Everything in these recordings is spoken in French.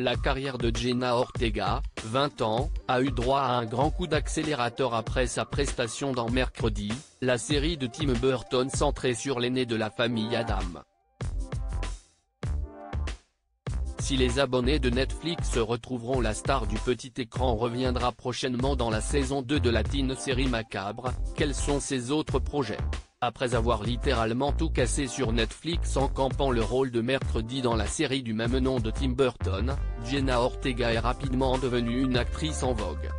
la carrière de Jenna Ortega, 20 ans, a eu droit à un grand coup d'accélérateur après sa prestation dans Mercredi, la série de Tim Burton centrée sur l'aîné de la famille Adam. Si les abonnés de Netflix retrouveront la star du petit écran reviendra prochainement dans la saison 2 de la teen série macabre, quels sont ses autres projets? Après avoir littéralement tout cassé sur Netflix en campant le rôle de Mercredi dans la série du même nom de Tim Burton, Jenna Ortega est rapidement devenue une actrice en vogue.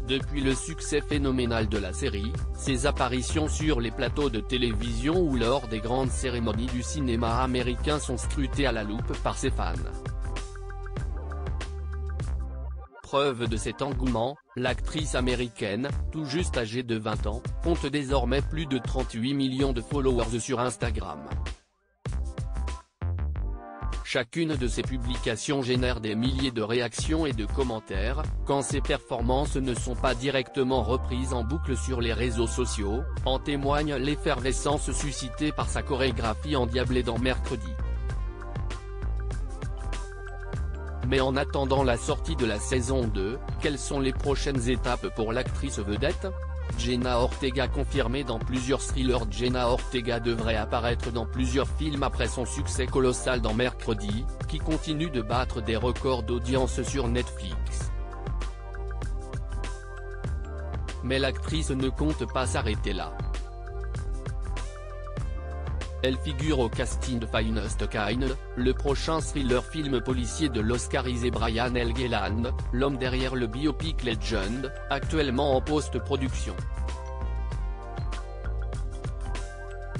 Depuis le succès phénoménal de la série, ses apparitions sur les plateaux de télévision ou lors des grandes cérémonies du cinéma américain sont scrutées à la loupe par ses fans. Preuve de cet engouement, l'actrice américaine, tout juste âgée de 20 ans, compte désormais plus de 38 millions de followers sur Instagram. Chacune de ses publications génère des milliers de réactions et de commentaires, quand ses performances ne sont pas directement reprises en boucle sur les réseaux sociaux, en témoigne l'effervescence suscitée par sa chorégraphie endiablée dans Mercredi. Mais en attendant la sortie de la saison 2, quelles sont les prochaines étapes pour l'actrice vedette? Jenna Ortega confirmée dans plusieurs thrillers. Jenna Ortega devrait apparaître dans plusieurs films après son succès colossal dans Mercredi, qui continue de battre des records d'audience sur Netflix. Mais l'actrice ne compte pas s'arrêter là. Elle figure au casting de Finest Kind, le prochain thriller film policier de l'oscarisé Brian Helgeland, l'homme derrière le biopic Legend, actuellement en post-production.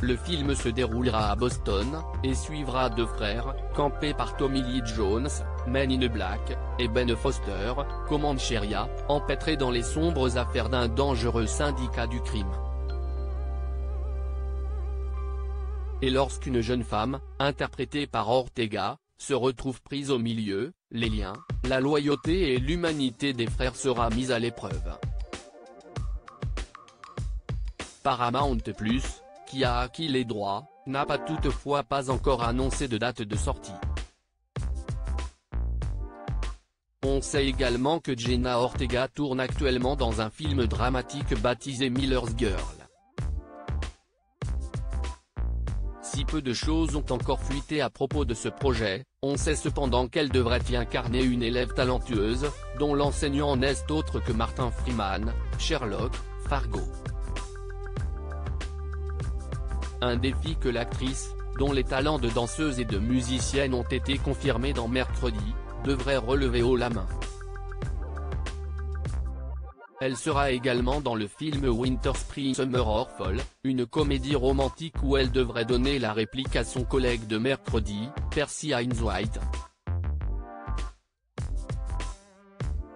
Le film se déroulera à Boston, et suivra deux frères, campés par Tommy Lee Jones, Men in Black, et Ben Foster, Comancheria, empêtrés dans les sombres affaires d'un dangereux syndicat du crime. Et lorsqu'une jeune femme, interprétée par Ortega, se retrouve prise au milieu, les liens, la loyauté et l'humanité des frères sera mise à l'épreuve. Paramount+, qui a acquis les droits, n'a toutefois pas encore annoncé de date de sortie. On sait également que Jenna Ortega tourne actuellement dans un film dramatique baptisé Miller's Girl. Si peu de choses ont encore fuité à propos de ce projet, on sait cependant qu'elle devrait y incarner une élève talentueuse, dont l'enseignant n'est autre que Martin Freeman, Sherlock, Fargo. Un défi que l'actrice, dont les talents de danseuse et de musicienne ont été confirmés dans Mercredi, devrait relever haut la main. Elle sera également dans le film Winter Spring Summer or Fall, une comédie romantique où elle devrait donner la réplique à son collègue de Mercredi, Percy White.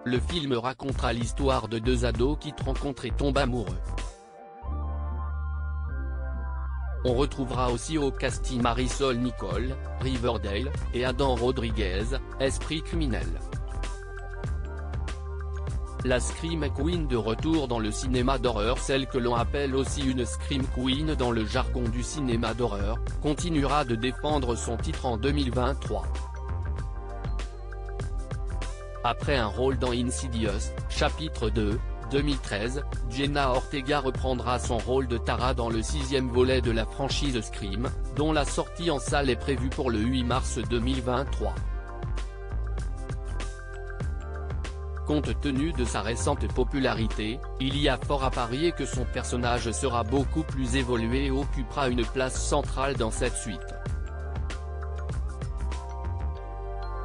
Le film racontera l'histoire de deux ados qui se rencontrent et tombent amoureux. On retrouvera aussi au casting Marisol Nicole, Riverdale, et Adam Rodriguez, Esprit criminel. La Scream Queen de retour dans le cinéma d'horreur, celle que l'on appelle aussi une Scream Queen dans le jargon du cinéma d'horreur, continuera de défendre son titre en 2023. Après un rôle dans Insidious, chapitre 2, 2013, Jenna Ortega reprendra son rôle de Tara dans le 6e volet de la franchise Scream, dont la sortie en salle est prévue pour le 8 mars 2023. Compte tenu de sa récente popularité, il y a fort à parier que son personnage sera beaucoup plus évolué et occupera une place centrale dans cette suite.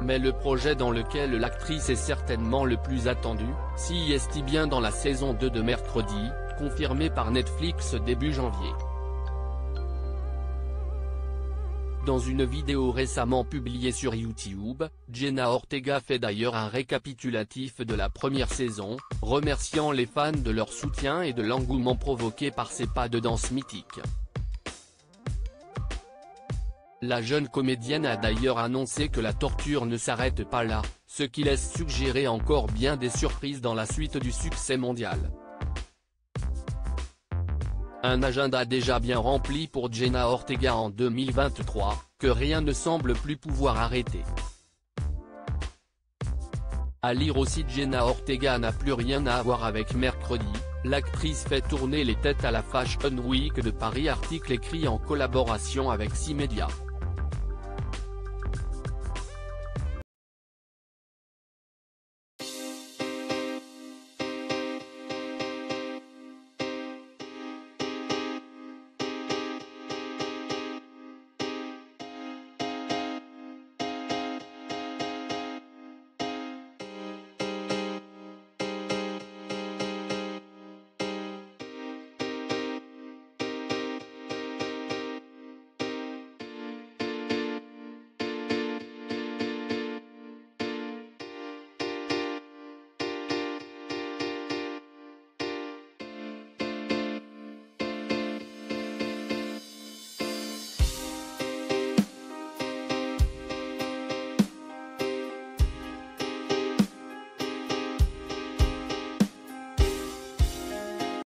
Mais le projet dans lequel l'actrice est certainement le plus attendue, s'y est bien dans la saison 2 de Mercredi, confirmée par Netflix début janvier. Dans une vidéo récemment publiée sur YouTube, Jenna Ortega fait d'ailleurs un récapitulatif de la première saison, remerciant les fans de leur soutien et de l'engouement provoqué par ses pas de danse mythiques. La jeune comédienne a d'ailleurs annoncé que la torture ne s'arrête pas là, ce qui laisse suggérer encore bien des surprises dans la suite du succès mondial. Un agenda déjà bien rempli pour Jenna Ortega en 2023, que rien ne semble plus pouvoir arrêter. À lire aussi, Jenna Ortega n'a plus rien à voir avec mercredi, l'actrice fait tourner les têtes à la Fashion Week de Paris, article écrit en collaboration avec 6 médias.